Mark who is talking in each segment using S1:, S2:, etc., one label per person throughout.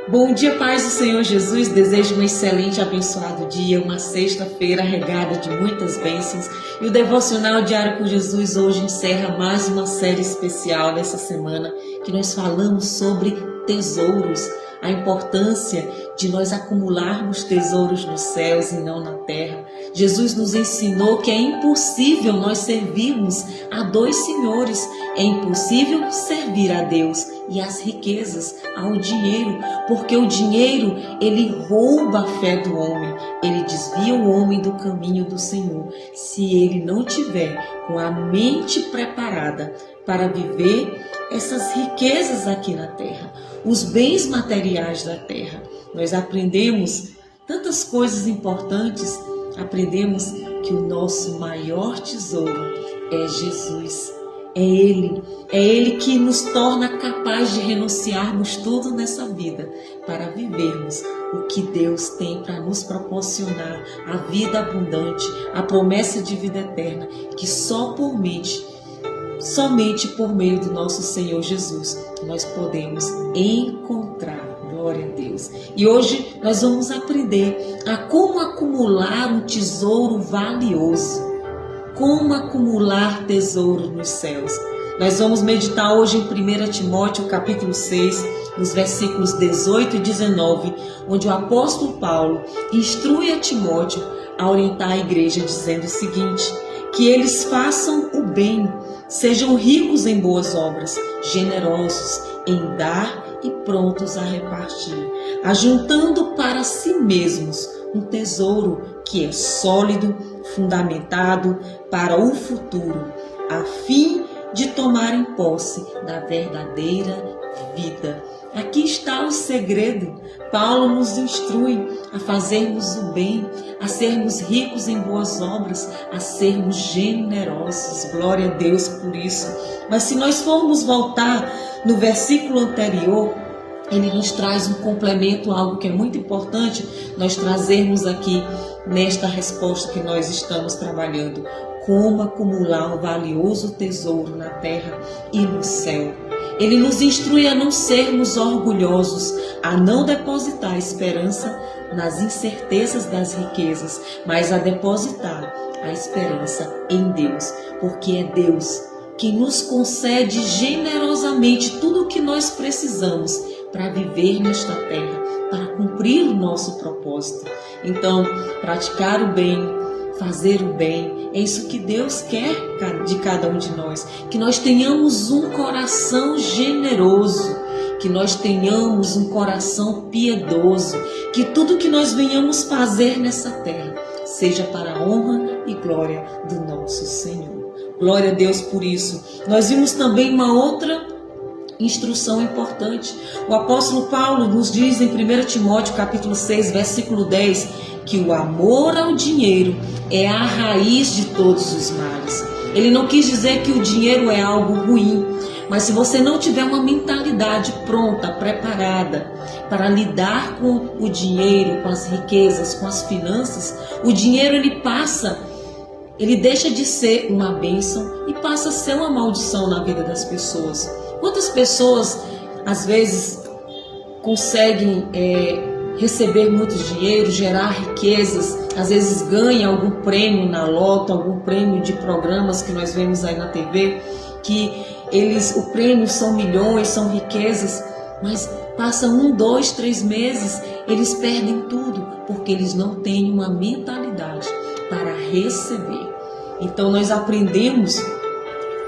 S1: Bom dia, paz do Senhor Jesus. Desejo um excelente, abençoado dia, uma sexta-feira regada de muitas bênçãos. E o Devocional Diário com Jesus hoje encerra mais uma série especial dessa semana que nós falamos sobre tesouros, a importância de nós acumularmos tesouros nos céus e não na terra. Jesus nos ensinou que é impossível nós servirmos a dois senhores. É impossível servir a Deus e às riquezas, ao dinheiro, porque o dinheiro, ele rouba a fé do homem, ele desvia o homem do caminho do Senhor. Se ele não tiver com a mente preparada para viver essas riquezas aqui na terra, os bens materiais da terra, nós aprendemos tantas coisas importantes. Aprendemos que o nosso maior tesouro é Jesus. É Ele que nos torna capaz de renunciarmos tudo nessa vida para vivermos o que Deus tem para nos proporcionar, a vida abundante, a promessa de vida eterna, que somente por meio do nosso Senhor Jesus nós podemos encontrar. Glória a Deus. E hoje nós vamos aprender a como acumular um tesouro valioso. Como acumular tesouro nos céus. Nós vamos meditar hoje em 1 Timóteo capítulo 6, nos versículos 18 e 19, onde o apóstolo Paulo instrui a Timóteo a orientar a igreja dizendo o seguinte: que eles façam o bem, sejam ricos em boas obras, generosos em dar e prontos a repartir, ajuntando para si mesmos um tesouro que é sólido, fundamentado para o futuro, a fim de tomarem posse da verdadeira vida. Aqui está o segredo. Paulo nos instrui a fazermos o bem, a sermos ricos em boas obras, a sermos generosos. Glória a Deus por isso. Mas se nós formos voltar no versículo anterior, ele nos traz um complemento, algo que é muito importante nós trazermos aqui nesta resposta que nós estamos trabalhando. Como acumular um valioso tesouro na terra e no céu. Ele nos instrui a não sermos orgulhosos, a não depositar esperança nas incertezas das riquezas, mas a depositar a esperança em Deus, porque é Deus que nos concede generosamente tudo o que nós precisamos para viver nesta terra, para cumprir o nosso propósito. Então, praticar o bem, fazer o bem, é isso que Deus quer de cada um de nós. Que nós tenhamos um coração generoso, que nós tenhamos um coração piedoso, que tudo que nós venhamos fazer nessa terra seja para a honra e glória do nosso Senhor. Glória a Deus por isso. Nós vimos também uma outra instrução importante. O apóstolo Paulo nos diz em 1 Timóteo capítulo 6, versículo 10, que o amor ao dinheiro é a raiz de todos os males. Ele não quis dizer que o dinheiro é algo ruim, mas se você não tiver uma mentalidade pronta, preparada para lidar com o dinheiro, com as riquezas, com as finanças, o dinheiro ele deixa de ser uma bênção e passa a ser uma maldição na vida das pessoas. Quantas pessoas às vezes conseguem receber muito dinheiro, gerar riquezas, às vezes ganha algum prêmio na loto, algum prêmio de programas que nós vemos aí na TV, que o prêmio são milhões, são riquezas, mas passam 1, 2, 3 meses, eles perdem tudo, porque eles não têm uma mentalidade para receber. Então nós aprendemos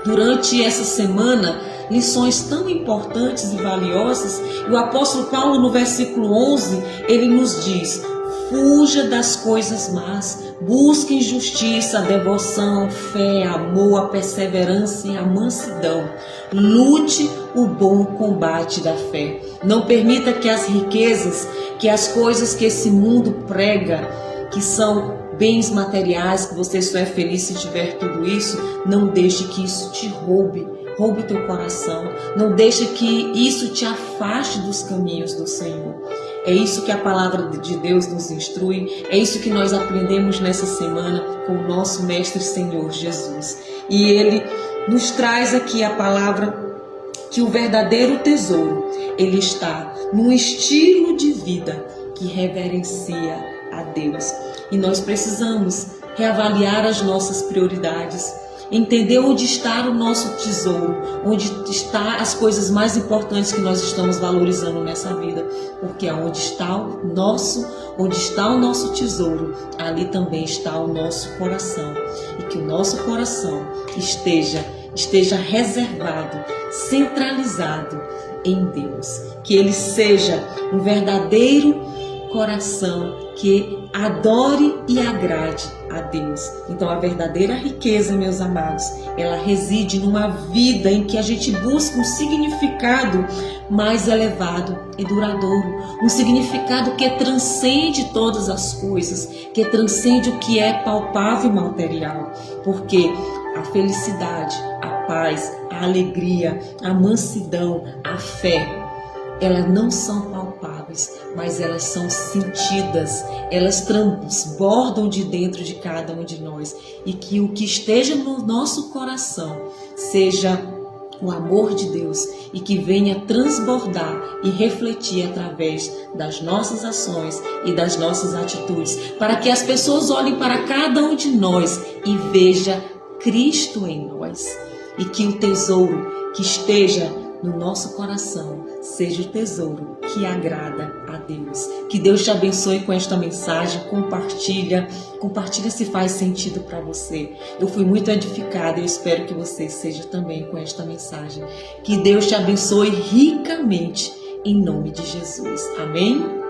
S1: durante essa semana lições tão importantes e valiosas. E o apóstolo Paulo, no versículo 11, ele nos diz: fuja das coisas más, busque justiça, devoção, fé, amor, a perseverança e a mansidão. Lute o bom combate da fé. Não permita que as riquezas, que as coisas que esse mundo prega, que são bens materiais, que você só é feliz se tiver tudo isso, não deixe que isso te roube o teu coração, não deixe que isso te afaste dos caminhos do Senhor. É isso que a palavra de Deus nos instrui, é isso que nós aprendemos nessa semana com o nosso Mestre Senhor Jesus. E Ele nos traz aqui a palavra que o verdadeiro tesouro, ele está num estilo de vida que reverencia a Deus. E nós precisamos reavaliar as nossas prioridades, entender onde está o nosso tesouro, onde está as coisas mais importantes que nós estamos valorizando nessa vida, porque onde está o nosso tesouro, ali também está o nosso coração, e que o nosso coração esteja reservado, centralizado em Deus, que ele seja um verdadeiro coração que adore e agrade a Deus. Então a verdadeira riqueza, meus amados, ela reside numa vida em que a gente busca um significado mais elevado e duradouro, um significado que transcende todas as coisas, que transcende o que é palpável e material, porque a felicidade, a paz, a alegria, a mansidão, a fé, elas não são palpáveis, mas elas são sentidas, elas transbordam de dentro de cada um de nós, e que o que esteja no nosso coração seja o amor de Deus, e que venha transbordar e refletir através das nossas ações e das nossas atitudes, para que as pessoas olhem para cada um de nós e vejam Cristo em nós, e que o tesouro que esteja no nosso coração seja o tesouro que agrada a Deus. Que Deus te abençoe com esta mensagem. Compartilha se faz sentido para você. Eu fui muito edificada e eu espero que você seja também com esta mensagem. Que Deus te abençoe ricamente em nome de Jesus. Amém?